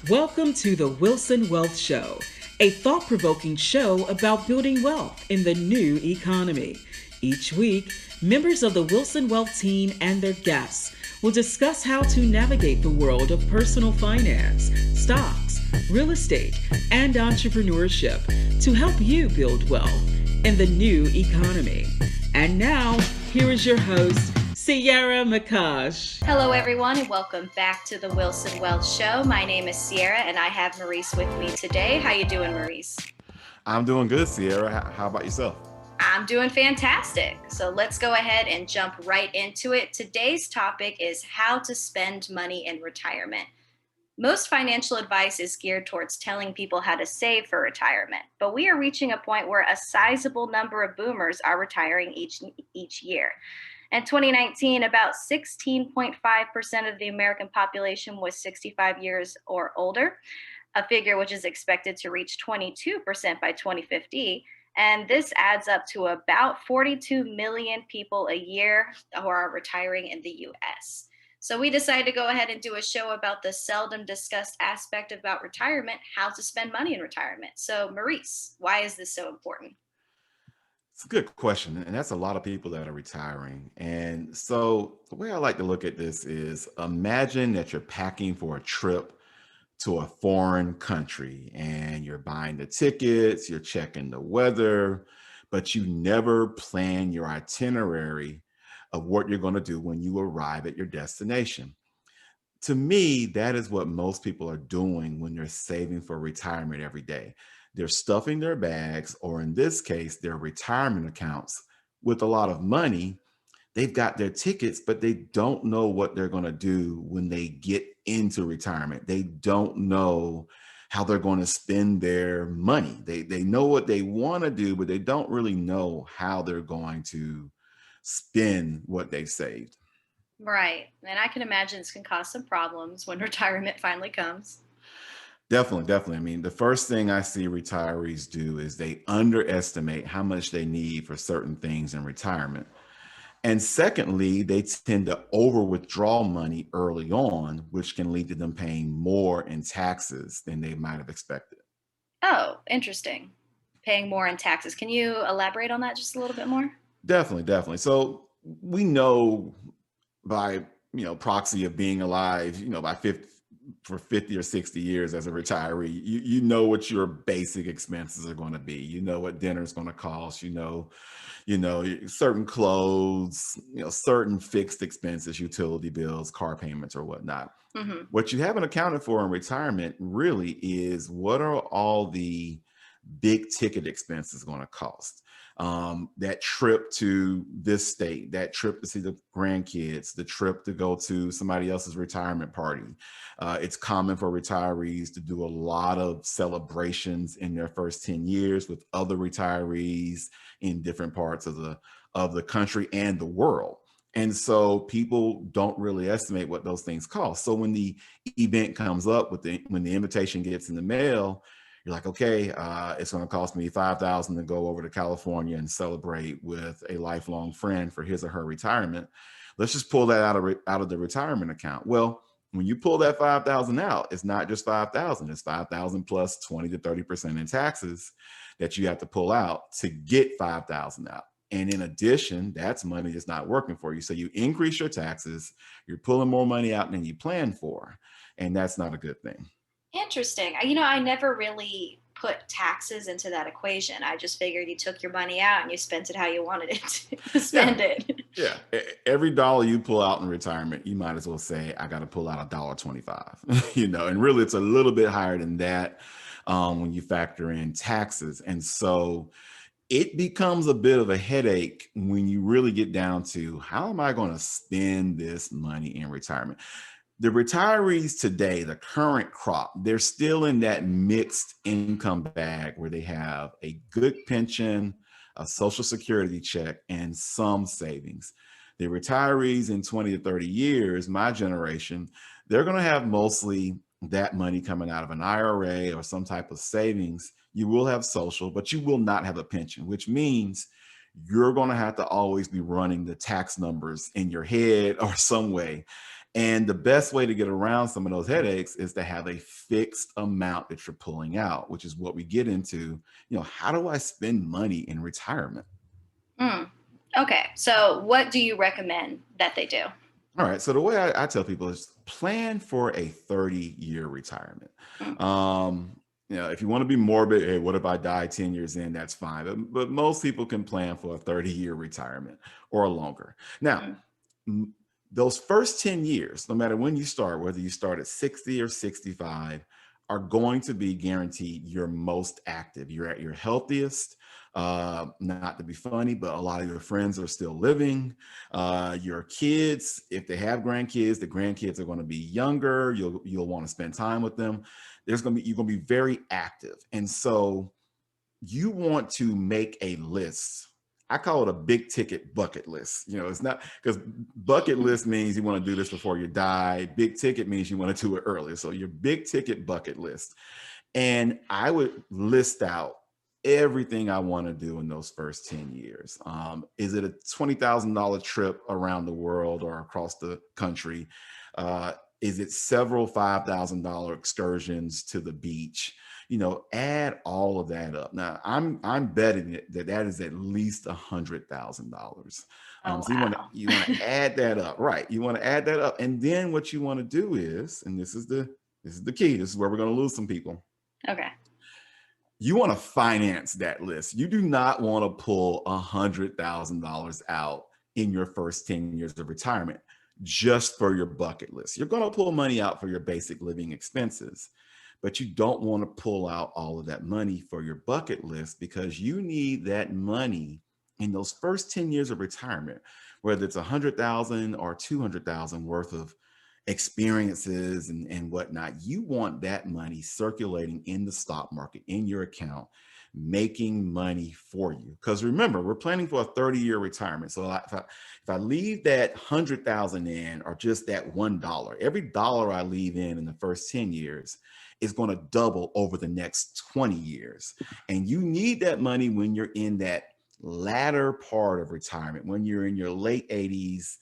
Welcome to the Wilson Wealth Show, a thought provoking show about building wealth in the new economy. Each week, members of the Wilson Wealth team and their guests will discuss how to navigate the world of personal finance, stocks, real estate, and entrepreneurship to help you build wealth in the new economy. And now, here is your host, Sierra McCosh. Hello, everyone, and welcome back to the Wilson Wealth Show. My name is Sierra, and I have Maurice with me today. How you doing, Maurice? I'm doing good, Sierra. How about yourself? I'm doing fantastic. So let's go ahead and jump right into it. Today's topic is how to spend money in retirement. Most financial advice is geared towards telling people how to save for retirement, but we are reaching a point where a sizable number of boomers are retiring each year. In 2019, about 16.5% of the American population was 65 years or older, a figure which is expected to reach 22% by 2050. And this adds up to about 42 million people a year who are retiring in the US. So we decided to go ahead and do a show about the seldom discussed aspect about retirement, how to spend money in retirement. So Maurice, why is this so important? It's a good question. And that's a lot of people that are retiring. And so the way I like to look at this is imagine that you're packing for a trip to a foreign country and you're buying the tickets, you're checking the weather, but you never plan your itinerary of what you're going to do when you arrive at your destination. To me, that is what most people are doing when they're saving for retirement every day. They're stuffing their bags, or in this case, their retirement accounts with a lot of money. They've got their tickets, but they don't know what they're going to do when they get into retirement. They don't know how they're going to spend their money. They know what they want to do, but they don't really know how they're going to spend what they've saved. Right. And I can imagine this can cause some problems when retirement finally comes. Definitely, definitely. I mean, the first thing I see retirees do is they underestimate how much they need for certain things in retirement. And secondly, they tend to over withdraw money early on, which can lead to them paying more in taxes than they might have expected. Oh, interesting. Paying more in taxes. Can you elaborate on that just a little bit more? Definitely, definitely. So we know by proxy of being alive, by 50 for 50 or 60 years as a retiree, you know what your basic expenses are going to be. You know what dinner is going to cost. Certain clothes, certain fixed expenses, utility bills, car payments, or whatnot. Hmm. What you haven't accounted for in retirement really is what are all the big ticket expenses going to cost. That trip to this state, that trip to see the grandkids, the trip to go to somebody else's retirement party. It's common for retirees to do a lot of celebrations in their first 10 years with other retirees in different parts of the country and the world. And so people don't really estimate what those things cost. So when the event comes up when the invitation gets in the mail, you're like, okay, it's going to cost me 5,000 to go over to California and celebrate with a lifelong friend for his or her retirement. Let's just pull that out of the retirement account. Well, when you pull that 5,000 out, it's not just 5,000, it's 5,000 plus 20 to 30% in taxes that you have to pull out to get 5,000 out. And in addition, that's money that's not working for you. So you increase your taxes, you're pulling more money out than you planned for. And that's not a good thing. Interesting. I never really put taxes into that equation. I just figured you took your money out and you spent it how you wanted it to Yeah. spend it. Yeah. Every dollar you pull out in retirement, you might as well say, I got to pull out $1.25, and really it's a little bit higher than that when you factor in taxes. And so it becomes a bit of a headache when you really get down to how am I going to spend this money in retirement? The retirees today, the current crop, they're still in that mixed income bag where they have a good pension, a social security check, and some savings. The retirees in 20 to 30 years, my generation, they're going to have mostly that money coming out of an IRA or some type of savings. You will have social, but you will not have a pension, which means you're going to have to always be running the tax numbers in your head or some way. And the best way to get around some of those headaches is to have a fixed amount that you're pulling out, which is what we get into. How do I spend money in retirement? Mm. Okay. So, what do you recommend that they do? All right. So the way I tell people is plan for a 30-year retirement. Mm. Um, if you want to be morbid, hey, what if I die 10 years in? That's fine. But most people can plan for a 30-year retirement or longer. Now, Mm. m- those first 10 years, no matter when you start, whether you start at 60 or 65, are going to be guaranteed your most active. You're at your healthiest. Not to be funny, but a lot of your friends are still living. Your kids, if they have grandkids, the grandkids are going to be younger. You'll want to spend time with them. You're going to be very active, and so you want to make a list. I call it a big ticket bucket list. It's not, because bucket list means you want to do this before you die. Big ticket means you want to do it early. So your big ticket bucket list. And I would list out everything I want to do in those first 10 years. Is it a $20,000 trip around the world or across the country? Is it several $5,000 excursions to the beach? Add all of that up. Now, I'm betting that is at least $100,000. Oh, So wow. you want to add that up, right? You want to add that up, and then what you want to do is, and this is the key. This is where we're going to lose some people. Okay. You want to finance that list. You do not want to pull $100,000 out in your first 10 years of retirement just for your bucket list. You're going to pull money out for your basic living expenses, but you don't want to pull out all of that money for your bucket list, because you need that money in those first 10 years of retirement, whether it's 100,000 or 200,000 worth of experiences and whatnot. You want that money circulating in the stock market, in your account, making money for you. Because remember, we're planning for a 30-year retirement. So if I leave that 100,000 in, or just that $1, every dollar I leave in the first 10 years is going to double over the next 20 years. And you need that money when you're in that latter part of retirement, when you're in your late 80s,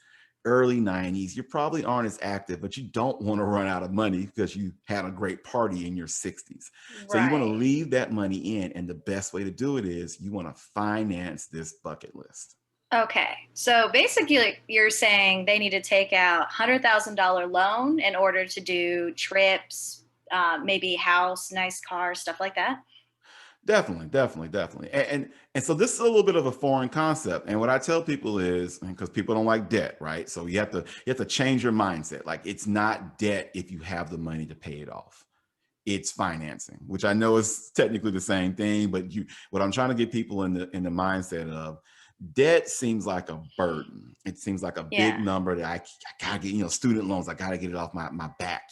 early 90s. You probably aren't as active, but you don't want to run out of money because you had a great party in your 60s. So you want to Right. leave that money in. And the best way to do it is you want to finance this bucket list. Okay. So basically, like, you're saying they need to take out $100,000 loan in order to do trips, maybe house, nice car, stuff like that. Definitely, definitely, definitely. And so this is a little bit of a foreign concept. And what I tell people is, because people don't like debt, right? So you have to change your mindset. Like, it's not debt if you have the money to pay it off. It's financing, which I know is technically the same thing, but what I'm trying to get people in the mindset of, debt seems like a burden. It seems like a big Yeah. number that I gotta get, student loans, I gotta get it off my back.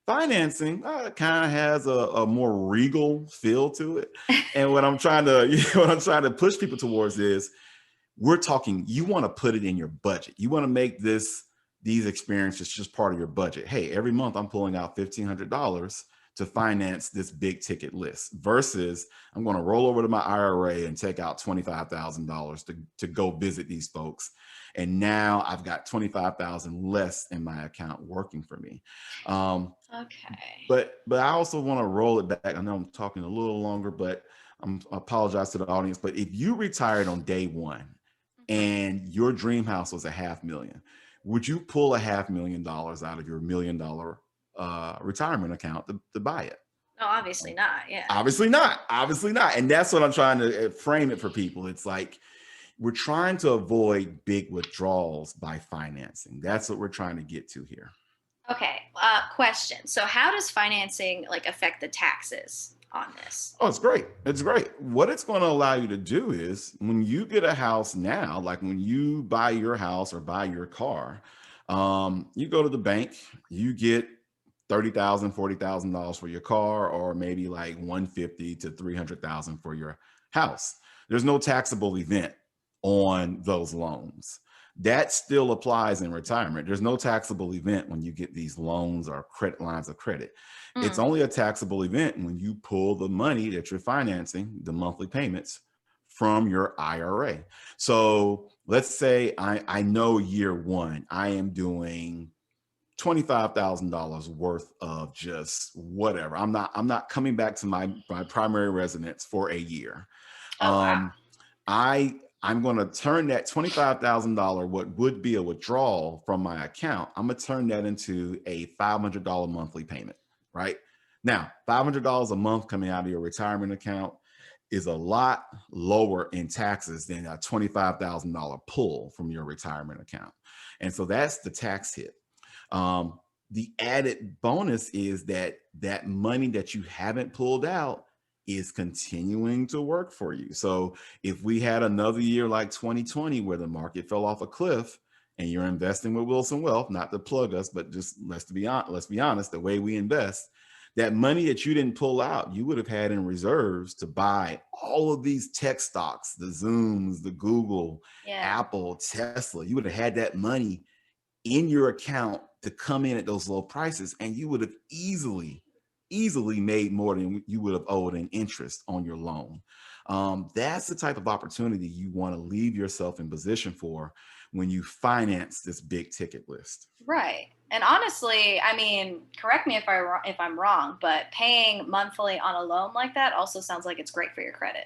Financing kind of has a more regal feel to it. And what I'm trying to what I'm trying to push people towards is, we're talking, you want to put it in your budget. You want to make these experiences just part of your budget. Hey, every month I'm pulling out $1,500 to finance this big ticket list, versus I'm going to roll over to my IRA and take out $25,000 to go visit these folks. And now I've got 25,000 less in my account working for me. Um, Okay. but I also want to roll it back. I know I'm talking a little longer, but I apologize to the audience. But if you retired on day one Mhm. and your dream house was $500,000, would you pull $500,000 out of your $1 million retirement account to buy it? No, obviously not. Yeah. Obviously not. Obviously not. And that's what I'm trying to frame it for people. It's like, we're trying to avoid big withdrawals by financing. That's what we're trying to get to here. Okay. Question. So, how does financing like affect the taxes on this? Oh, it's great. It's great. What it's going to allow you to do is, when you get a house now, like when you buy your house or buy your car, you go to the bank, you get $30,000, $40,000 for your car, or maybe like 150 to 300,000 for your house. There's no taxable event on those loans. That still applies in retirement. There's no taxable event when you get these loans or credit lines of credit. It's Mm. only a taxable event when you pull the money that you're financing, the monthly payments, from your IRA. So let's say I know year one, I am doing $25,000 worth of just whatever. I'm not coming back to my primary residence for a year. Oh, wow. Um, I'm going to turn that $25,000, what would be a withdrawal from my account, I'm going to turn that into a $500 monthly payment, right? Now, $500 a month coming out of your retirement account is a lot lower in taxes than a $25,000 pull from your retirement account. And so that's the tax hit. The added bonus is that that money that you haven't pulled out is continuing to work for you. So if we had another year like 2020 where the market fell off a cliff and you're investing with Wilson Wealth, not to plug us, but just let's be honest, the way we invest, that money that you didn't pull out, you would have had in reserves to buy all of these tech stocks, the Zooms, the Google, Yeah. Apple, Tesla. You would have had that money in your account to come in at those low prices, and you would have easily made more than you would have owed in interest on your loan. That's the type of opportunity you want to leave yourself in position for when you finance this big ticket list. Right. And honestly, I mean, correct me if I'm wrong, but paying monthly on a loan like that also sounds like it's great for your credit.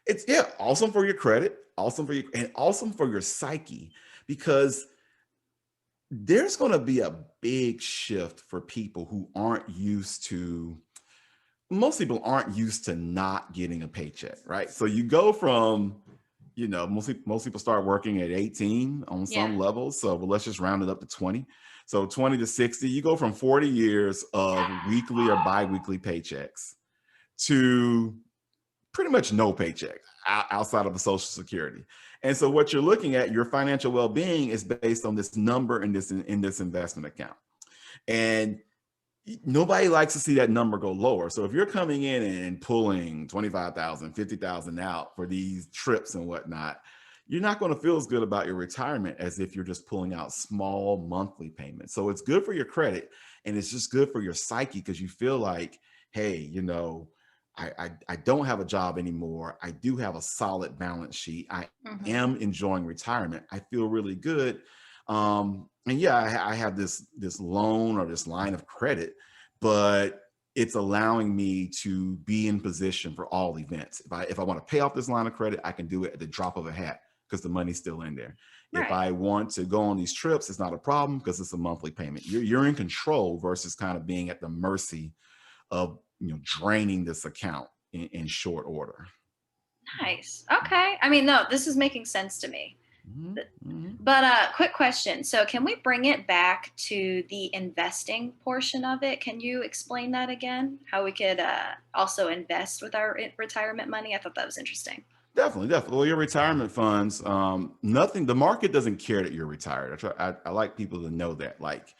It's, yeah, awesome for your credit, awesome for you, and awesome for your psyche, because there's going to be a big shift for people who aren't used to, most people aren't used to not getting a paycheck, right? So you go from, most people start working at 18 on Yeah. some levels. So let's just round it up to 20. So 20 to 60, you go from 40 years of weekly or biweekly paychecks to pretty much no paycheck outside of the Social Security. And so what you're looking at, your financial well-being is based on this number in this investment account. And nobody likes to see that number go lower. So if you're coming in and pulling 25,000, 50,000 out for these trips and whatnot, you're not going to feel as good about your retirement as if you're just pulling out small monthly payments. So it's good for your credit, and it's just good for your psyche, because you feel like, hey, I don't have a job anymore. I do have a solid balance sheet. I Hmm. am enjoying retirement. I feel really good. And yeah, I have this loan or this line of credit, but it's allowing me to be in position for all events. If I want to pay off this line of credit, I can do it at the drop of a hat because the money's still in there. If Right. I want to go on these trips, it's not a problem because it's a monthly payment. You're in control versus kind of being at the mercy of draining this account in short order. Nice. Okay. I mean, no, this is making sense to me. Mhm, But mhm. quick question. So, can we bring it back to the investing portion of it? Can you explain that again? How we could also invest with our retirement money? I thought that was interesting. Definitely, definitely. Well, your retirement funds, nothing. The market doesn't care that you're retired. I like people to know that. Like,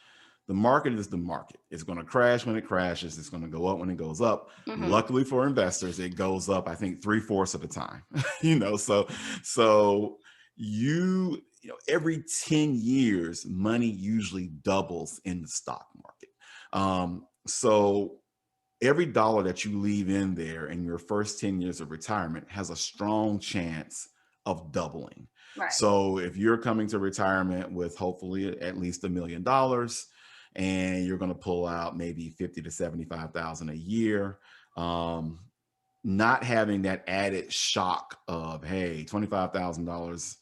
the market is the market. It's going to crash when it crashes. It's going to go up when it goes up. Hmm. Luckily for investors, it goes up, I think, 3/4 of the time. So every 10 years, money usually doubles in the stock market. So every dollar that you leave in there in your first 10 years of retirement has a strong chance of doubling. Right. So if you're coming to retirement with hopefully at least $1 million, and you're going to pull out maybe 50 to 75,000 a year, um, not having that added shock of, hey, $25,000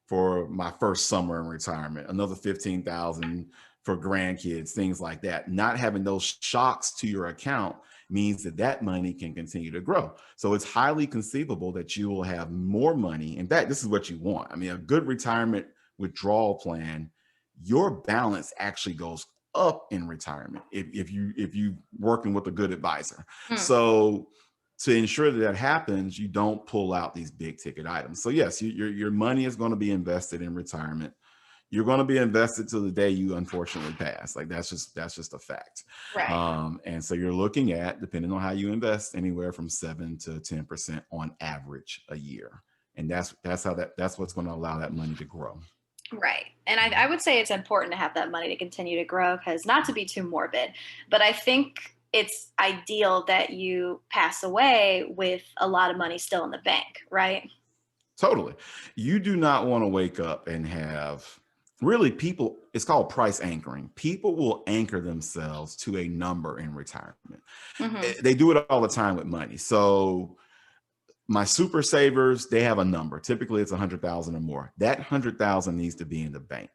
for my first summer in retirement, another 15,000 for grandkids, things like that. Not having those shocks to your account means that that money can continue to grow. So it's highly conceivable that you will have more money. In fact, this is what you want. I mean, a good retirement withdrawal plan, your balance actually goes up in retirement if you working with a good advisor. Hmm. So to ensure that that happens, you don't pull out these big ticket items. So yes, your money is going to be invested in retirement. You're going to be invested to the day you unfortunately pass. Like that's just a fact. Right. And so you're looking at, depending on how you invest, anywhere from 7 to 10% on average a year. And that's what's going to allow that money to grow. Right. And I would say it's important to have that money to continue to grow because, not to be too morbid, but I think it's ideal that you pass away with a lot of money still in the bank, right? Totally. You do not want to wake up and have really people, it's called price anchoring. People will anchor themselves to a number in retirement. Mm-hmm. They do it all the time with money. So my super savers, they have a number. Typically it's 100,000 or more. That 100,000 needs to be in the bank.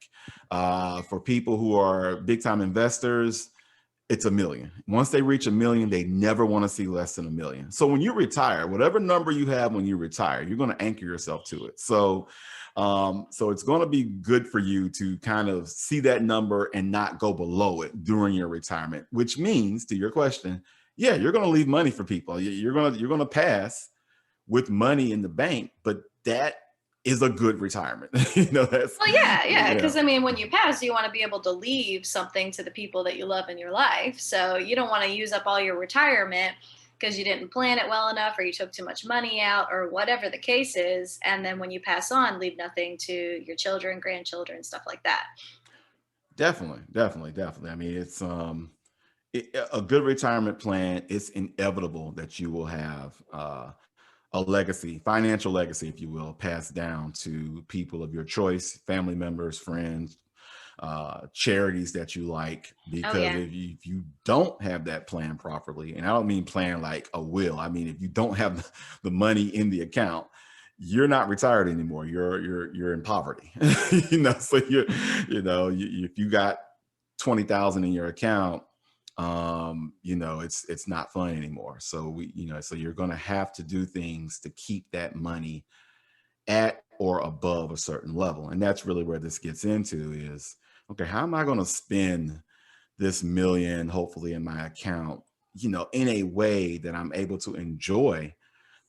For people who are big time investors, it's 1 million. Once they reach 1 million, they never want to see less than 1 million. So when you retire, whatever number you have when you retire, you're going to anchor yourself to it. So it's going to be good for you to kind of see that number and not go below it during your retirement, which means, to your question, yeah, you're going to leave money for people. You're going to pass with money in the bank, but that is a good retirement. That's, Well, yeah, yeah. because I mean, when you pass, you want to be able to leave something to the people that you love in your life. So you don't want to use up all your retirement because you didn't plan it well enough or you took too much money out or whatever the case is. And then when you pass on, leave nothing to your children, grandchildren, stuff like that. Definitely. I mean, it's a good retirement plan. It's inevitable that you will have a legacy, financial legacy, if you will, passed down to people of your choice, family members, friends, charities that you like. Oh, Because yeah. if you don't have that plan properly, and I don't mean plan like a will, I mean if you don't have the money in the account, you're not retired anymore. You're in poverty. So if you got 20,000 in your account, it's not fun anymore. So so you're going to have to do things to keep that money at or above a certain level. And that's really where this gets into is, okay, how am I going to spend this million, hopefully in my account, in a way that I'm able to enjoy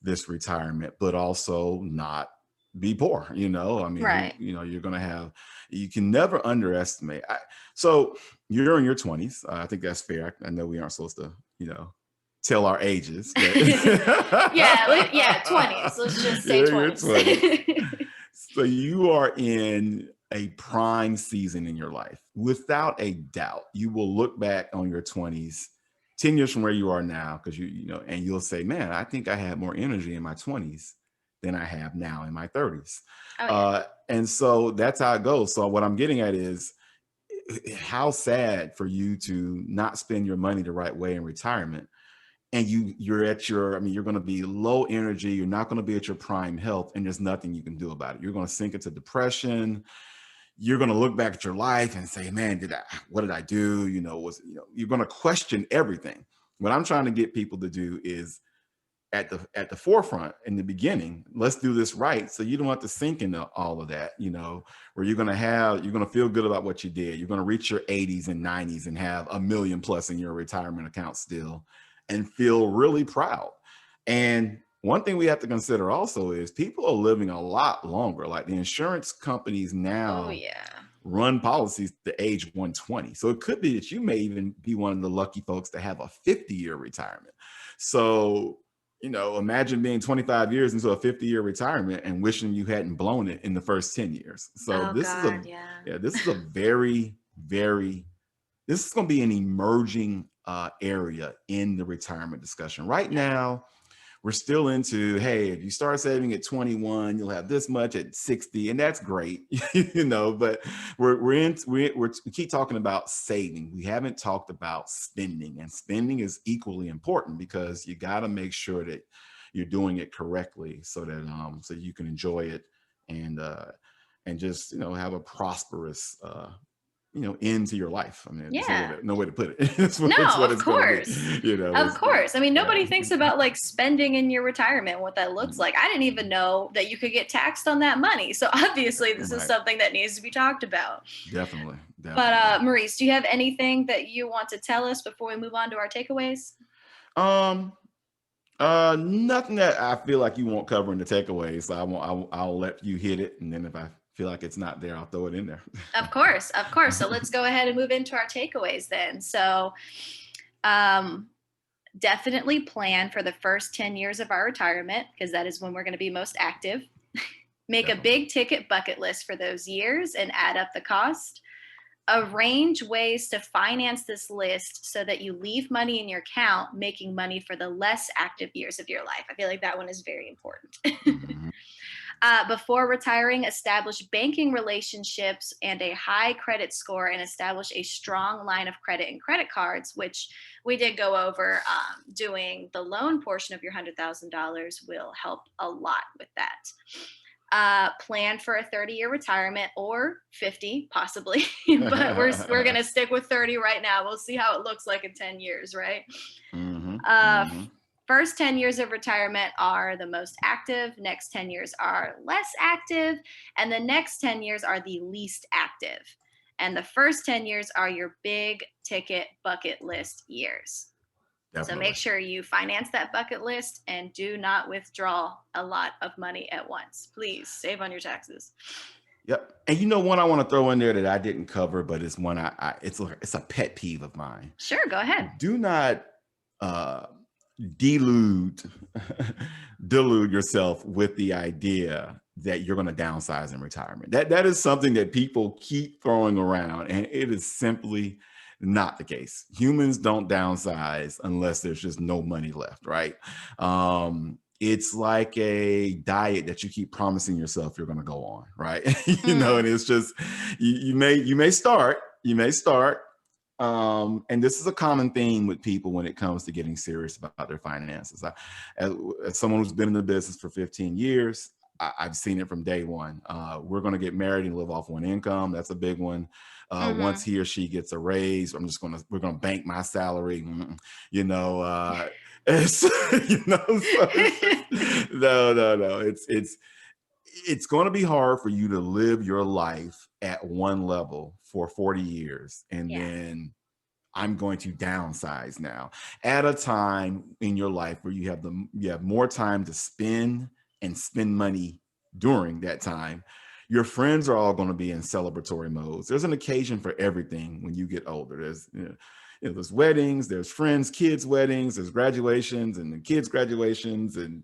this retirement, but also not be poor. I mean, Right. you're going to you can never underestimate. So you're in your 20s. I think that's fair. I know we aren't supposed to, tell our ages, but Yeah, 20s. Let's just say you're in your 20s. 20s. So you are in a prime season in your life. Without a doubt, you will look back on your 20s 10 years from where you are now, because and you'll say, man, I think I had more energy in my 20s than I have now in my 30s. Oh, yeah. And so that's how it goes. So what I'm getting at is how sad for you to not spend your money the right way in retirement. And you're going to be low energy. You're not going to be at your prime health, and there's nothing you can do about it. You're going to sink into depression. You're going to look back at your life and say, man, what did I do? You're going to question everything. What I'm trying to get people to do is at the forefront in the beginning, let's do this right. So you don't have to sink into all of that, where you're going to feel good about what you did. You're going to reach your 80s and 90s and have 1 million plus in your retirement account still and feel really proud. And one thing we have to consider also is people are living a lot longer. Like the insurance companies Oh, now yeah. run policies to age 120. So it could be that you may even be one of the lucky folks to have a 50-year retirement. So, imagine being 25 years into a 50-year retirement and wishing you hadn't blown it in the first 10 years. So Oh, God, yeah. this is a very, very, this is going to be an emerging area in the retirement discussion. Right now, we're still into, hey, if you start saving at 21, you'll have this much at 60, and that's great, but we keep talking about saving. We haven't talked about spending, and spending is equally important because you got to make sure that you're doing it correctly so that so you can enjoy it and just have a prosperous end to your life. I mean, there's Yeah. no way to put it. It's No, what of it's going to course. be. Of course. I mean, Yeah. nobody thinks about like spending in your retirement, what that looks like. I didn't even know that you could get taxed on that money. So obviously, this is Right. something that needs to be talked about. Definitely. But Maurice, do you have anything that you want to tell us before we move on to our takeaways? Um, Nothing that I feel like you won't cover in the takeaways. So I'll let you hit it, and then if I feel like it's not there, I'll throw it in there. Of course, of course. So let's go ahead and move into our takeaways then. So, definitely plan for the first 10 years of our retirement because that is when we're going to be most active. Make a Definitely. big ticket bucket list for those years and add up the cost. arrange ways to finance this list so that you leave money in your account, making money for the less active years of your life. I feel like that one is very important. Mhm. Before retiring, establish banking relationships and a high credit score, and establish a strong line of credit and credit cards, which we did go over. Doing the loan portion of your $100,000 will help a lot with that. Plan for a 30-year retirement, or 50 possibly, but we're gonna stick with 30 right now. We'll see how it looks like in 10 years, right? Mhm. Uh, Mhm. First 10 years of retirement are the most active, next 10 years are less active, and the next 10 years are the least active. And the first 10 years are your big ticket bucket list years. So make Definitely. sure you finance that bucket list and do not withdraw a lot of money at once. Please save on your taxes. Yep. And you know one I want to throw in there that I didn't cover, but it's one it's a pet peeve of mine. Sure, go ahead. Do not uh delude delude yourself with the idea that you're going to downsize in retirement. That is something that people keep throwing around, and it is simply not the case. Humans don't downsize unless there's just no money left, right? It's like a diet that you keep promising yourself you're going to go on, right? And it's just you may start, and this is a common theme with people when it comes to getting serious about their finances. As someone who's been in the business for 15 years, I've seen it from day one. We're going to get married and live off one income. That's a big one. Once he or she gets a raise, we're going to bank my salary. You know, so no. It's going to be hard for you to live your life at one level for 40 years and Yeah. then I'm going to downsize now at a time in your life where you have more time to spend and spend money during that time. Your friends are all going to be in celebratory modes. There's an occasion for everything when you get older. There's weddings, there's friends, kids' weddings, there's graduations and the kids' graduations, and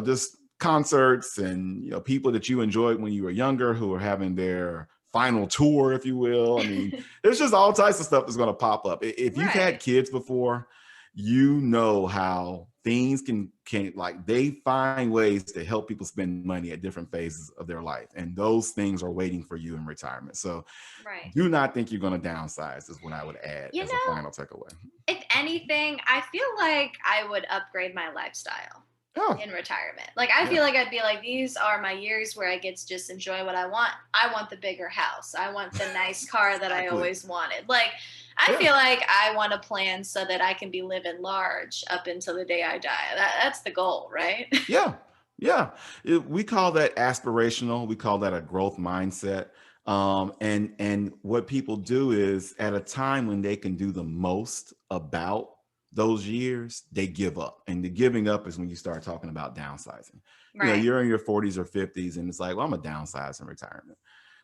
just concerts, and people that you enjoyed when you were younger who are having their final tour, if you will. I mean, there's just all types of stuff that's going to pop up. If you've had Right. kids before, you know how things can like they find ways to help people spend money at different phases of their life, and those things are waiting for you in retirement. So Right. do not think you're going to downsize is what I would add You as a know, final takeaway. if anything, I feel like I would upgrade my lifestyle Oh, in retirement. Like, I yeah, feel like I'd be like, these are my years where I get to just enjoy what I want. I want the bigger house. I want the nice car that I exactly. always wanted. Like, I Yeah. feel like I want a plan so that I can be living large up until the day I die. That's the goal, right? Yeah, yeah. We call that aspirational. We call that a growth mindset. And what people do is at a time when they can do the most about those years, they give up. And the giving up is when you start talking about downsizing. Right. You're in your 40s or 50s, and it's like, well, I'm a downsize in retirement.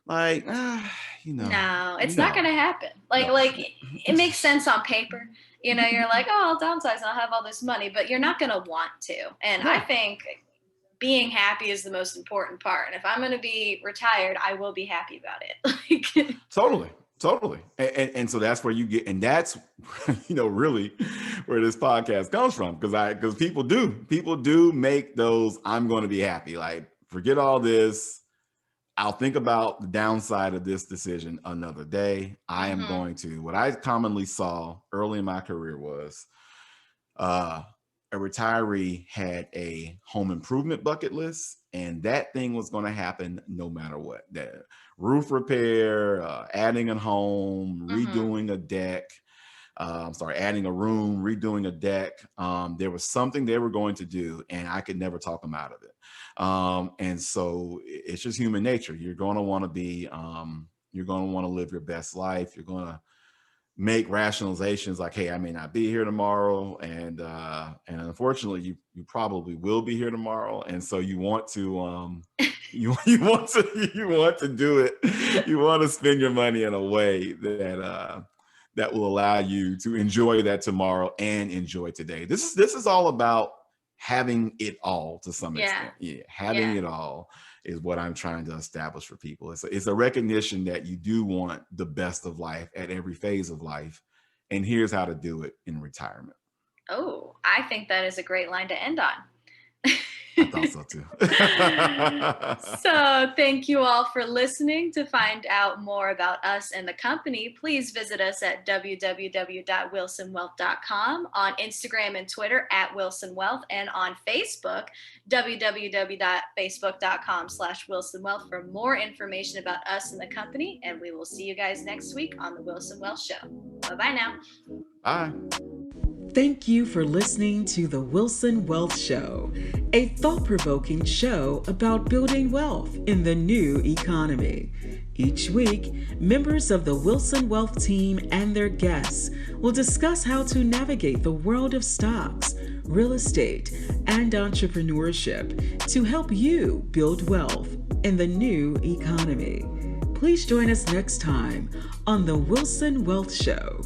Like, No, it's not no, gonna happen. Like no. like it makes sense on paper. You're like, oh, I'll downsize and I'll have all this money, but you're not gonna want to. And I No. think being happy is the most important part. And if I'm gonna be retired, I will be happy about it. Like, Totally, totally. And so that's where you get, and that's really where this podcast comes from. Because people do make those I'm going to be happy. Like, forget all this. I'll think about the downside of this decision another day. I am hmm going to, what I commonly saw early in my career was uh, a retiree had a home improvement bucket list, and that thing was going to happen no matter what. That roof repair, adding a home, hmm redoing a deck. Adding a room, redoing a deck. There was something they were going to do, and I could never talk them out of it. And so it's just human nature. You're going to want to you're going to want to live your best life. You're going to make rationalizations like, hey, I may not be here tomorrow, and unfortunately you probably will be here tomorrow, and so you want to you want to do it. You want to spend your money in a way that will allow you to enjoy that tomorrow and enjoy today. This is all about having it all to some Yeah. extent. Yeah, having Yeah. it all. is what I'm trying to establish for people. It's a recognition that you do want the best of life at every phase of life. And here's how to do it in retirement. Oh, I think that is a great line to end on. I thought so too. So thank you all for listening. To find out more about us and the company, please visit us at www.wilsonwealth.com, on Instagram and Twitter at Wilson Wealth, and on Facebook, www.facebook.com/WilsonWealth for more information about us and the company. And we will see you guys next week on the Wilson Wealth Show. Bye-bye now. Bye. Thank you for listening to the Wilson Wealth Show, a thought-provoking show about building wealth in the new economy. Each week, members of the Wilson Wealth team and their guests will discuss how to navigate the world of stocks, real estate, and entrepreneurship to help you build wealth in the new economy. Please join us next time on the Wilson Wealth Show.